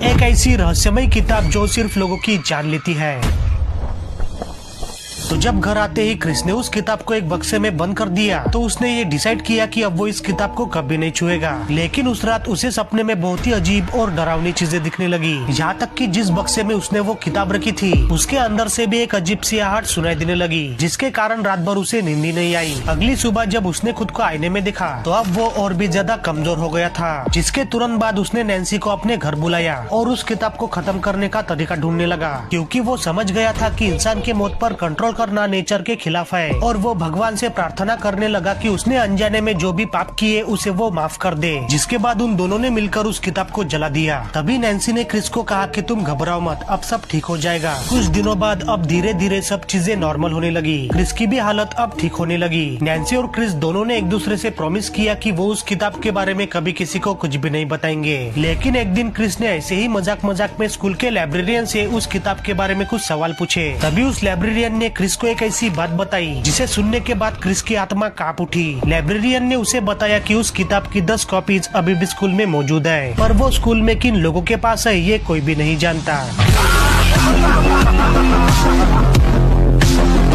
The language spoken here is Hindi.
एक ऐसी रहस्यमय किताब जो सिर्फ लोगों की जान लेती है। तो जब घर आते ही क्रिस ने उस किताब को एक बक्से में बंद कर दिया तो उसने ये डिसाइड किया कि अब वो इस किताब को कभी नहीं छुएगा। लेकिन उस रात उसे सपने में बहुत ही अजीब और डरावनी चीजें दिखने लगी। यहाँ तक कि जिस बक्से में उसने वो किताब रखी थी उसके अंदर से भी एक अजीब सी आहट सुनाई देने लगी, जिसके कारण रात भर उसे नींद ही नहीं आई। अगली सुबह जब उसने खुद को आईने में देखा तो अब वो और भी ज्यादा कमजोर हो गया था, जिसके तुरंत बाद उसने नैन्सी को अपने घर बुलाया और उस किताब को खत्म करने का तरीका ढूंढने लगा, क्योंकि वो समझ गया था कि इंसान के मौत पर कंट्रोल करना नेचर के खिलाफ है। और वो भगवान से प्रार्थना करने लगा कि उसने अनजाने में जो भी पाप किए उसे वो माफ कर दे। जिसके बाद उन दोनों ने मिलकर उस किताब को जला दिया। तभी नैन्सी ने क्रिस को कहा कि तुम घबराओ मत, अब सब ठीक हो जाएगा। कुछ दिनों बाद अब धीरे धीरे सब चीजें नॉर्मल होने लगी। क्रिस की भी हालत अब ठीक होने लगी। नैन्सी और क्रिस दोनों ने एक दूसरे से प्रॉमिस किया कि वो उस किताब के बारे में कभी किसी को कुछ भी नहीं बताएंगे। लेकिन एक दिन क्रिस ने ऐसे ही मजाक मजाक में स्कूल के लाइब्रेरियन से उस किताब के बारे में कुछ सवाल पूछे। तभी उस लाइब्रेरियन ने क्रिस को एक ऐसी बात बताई जिसे सुनने के बाद क्रिस की आत्मा कांप उठी। लाइब्रेरियन ने उसे बताया कि उस किताब की 10 कॉपीज अभी भी स्कूल में मौजूद है, पर वो स्कूल में किन लोगों के पास है ये कोई भी नहीं जानता।